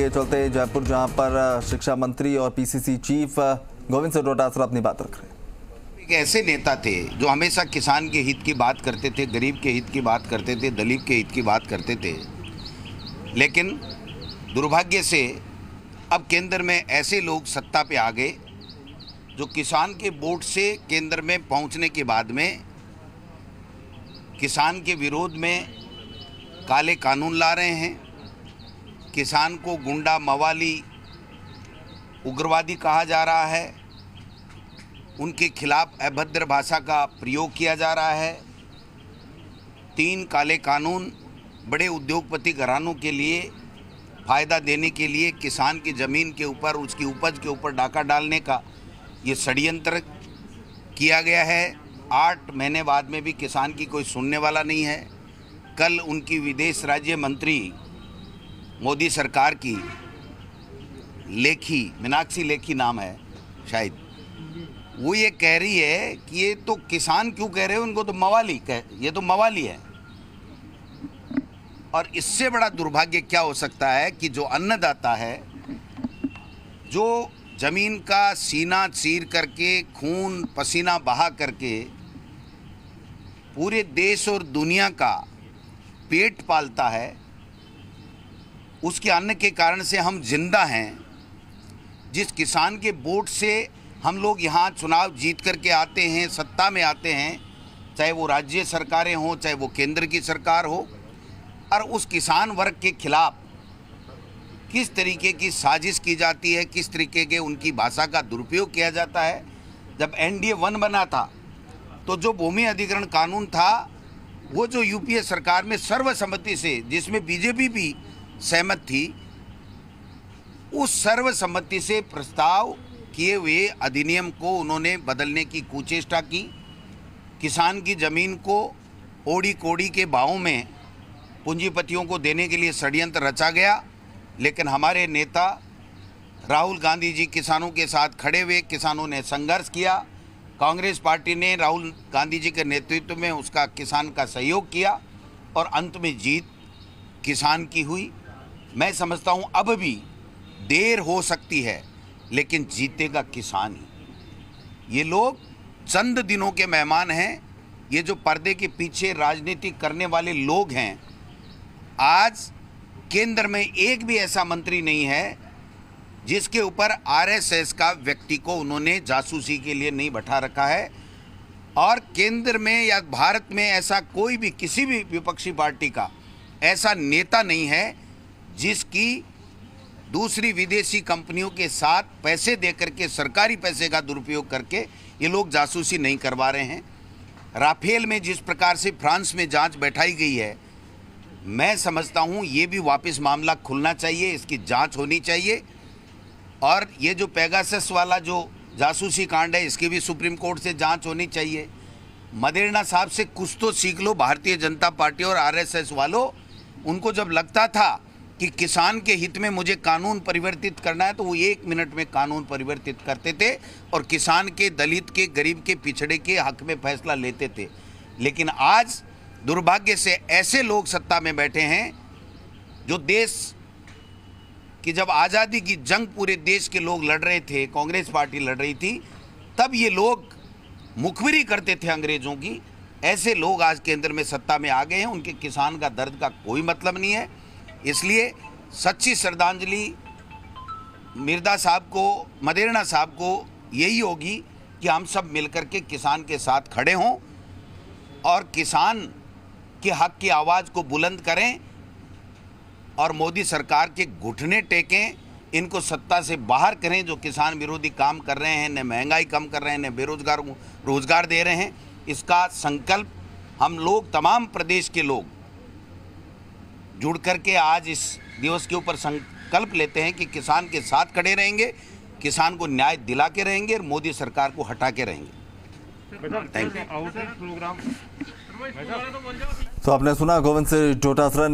लिए चलते हैं जयपुर, जहां पर शिक्षा मंत्री और पीसीसी चीफ गोविंद सिंह डोटासरा अपनी बात रख रहे हैं। एक ऐसे नेता थे जो हमेशा किसान के हित की बात करते थे, गरीब के हित की बात करते थे, दलित के हित की बात करते थे। लेकिन दुर्भाग्य से अब केंद्र में ऐसे लोग सत्ता पे आ गए जो किसान के वोट से केंद्र में पहुंचने के बाद में किसान के विरोध में काले कानून ला रहे हैं, किसान को गुंडा, मवाली, उग्रवादी कहा जा रहा है, उनके खिलाफ अभद्र भाषा का प्रयोग किया जा रहा है। 3 काले कानून बड़े उद्योगपति घरानों के लिए फ़ायदा देने के लिए किसान की ज़मीन के ऊपर, उसकी उपज के ऊपर डाका डालने का ये षड्यंत्र किया गया है। 8 महीने बाद में भी किसान की कोई सुनने वाला नहीं है। कल उनकी विदेश राज्य मंत्री मोदी सरकार की लेखी, मीनाक्षी लेखी नाम है शायद, वो ये कह रही है कि ये तो किसान क्यों कह रहे हो, उनको तो मवाली ये तो मवाली है। और इससे बड़ा दुर्भाग्य क्या हो सकता है कि जो अन्नदाता है, जो ज़मीन का सीना चीर करके, खून पसीना बहा करके पूरे देश और दुनिया का पेट पालता है, उसके अन्न के कारण से हम जिंदा हैं। जिस किसान के वोट से हम लोग यहाँ चुनाव जीत करके आते हैं, सत्ता में आते हैं, चाहे वो राज्य सरकारें हों, चाहे वो केंद्र की सरकार हो, और उस किसान वर्ग के खिलाफ किस तरीके की साजिश की जाती है, किस तरीके के उनकी भाषा का दुरुपयोग किया जाता है। जब NDA 1 बना था तो जो भूमि अधिग्रहण कानून था, वो जो यूपीए सरकार में सर्वसम्मति से, जिसमें बीजेपी भी सहमत थी, उस सर्वसम्मति से प्रस्ताव किए हुए अधिनियम को उन्होंने बदलने की कुचेष्टा की। किसान की ज़मीन को ओड़ी कोड़ी के भावों में पूंजीपतियों को देने के लिए षड्यंत्र रचा गया। लेकिन हमारे नेता राहुल गांधी जी किसानों के साथ खड़े हुए, किसानों ने संघर्ष किया, कांग्रेस पार्टी ने राहुल गांधी जी के नेतृत्व में उसका किसान का सहयोग किया और अंत में जीत किसान की हुई। मैं समझता हूँ अब भी देर हो सकती है, लेकिन जीतेगा किसान ही। ये लोग चंद दिनों के मेहमान हैं। ये जो पर्दे के पीछे राजनीति करने वाले लोग हैं, आज केंद्र में एक भी ऐसा मंत्री नहीं है जिसके ऊपर RSS का व्यक्ति को उन्होंने जासूसी के लिए नहीं बैठा रखा है। और केंद्र में या भारत में ऐसा कोई भी, किसी भी विपक्षी पार्टी का ऐसा नेता नहीं है जिसकी दूसरी विदेशी कंपनियों के साथ पैसे देकर के, सरकारी पैसे का दुरुपयोग करके ये लोग जासूसी नहीं करवा रहे हैं। राफेल में जिस प्रकार से फ्रांस में जांच बैठाई गई है, मैं समझता हूँ ये भी वापस मामला खुलना चाहिए, इसकी जांच होनी चाहिए। और ये जो पेगासस वाला जो जासूसी कांड है, इसकी भी सुप्रीम कोर्ट से जांच होनी चाहिए। मदेरणा साहब से कुछ तो सीख लो भारतीय जनता पार्टी और RSS वालों। उनको जब लगता था कि किसान के हित में मुझे कानून परिवर्तित करना है, तो वो 1 मिनट में कानून परिवर्तित करते थे और किसान के, दलित के, गरीब के, पिछड़े के हक में फैसला लेते थे। लेकिन आज दुर्भाग्य से ऐसे लोग सत्ता में बैठे हैं जो देश कि जब आज़ादी की जंग पूरे देश के लोग लड़ रहे थे, कांग्रेस पार्टी लड़ रही थी, तब ये लोग मुखबिरी करते थे अंग्रेज़ों की। ऐसे लोग आज केंद्र में सत्ता में आ गए हैं, उनके किसान का दर्द का कोई मतलब नहीं है। इसलिए सच्ची श्रद्धांजलि मिर्दा साहब को, मदेरणा साहब को यही होगी कि हम सब मिलकर के किसान के साथ खड़े हों और किसान के हक की आवाज़ को बुलंद करें और मोदी सरकार के घुटने टेकें, इनको सत्ता से बाहर करें जो किसान विरोधी काम कर रहे हैं, न महंगाई कम कर रहे हैं, न बेरोजगार रोजगार दे रहे हैं। इसका संकल्प हम लोग, तमाम प्रदेश के लोग जुड़ करके आज इस दिवस के ऊपर संकल्प लेते हैं कि किसान के साथ खड़े रहेंगे, किसान को न्याय दिला के रहेंगे और मोदी सरकार को हटा के रहेंगे। Thank you. तो आपने सुना गोविंद सिंह डोटासरा ने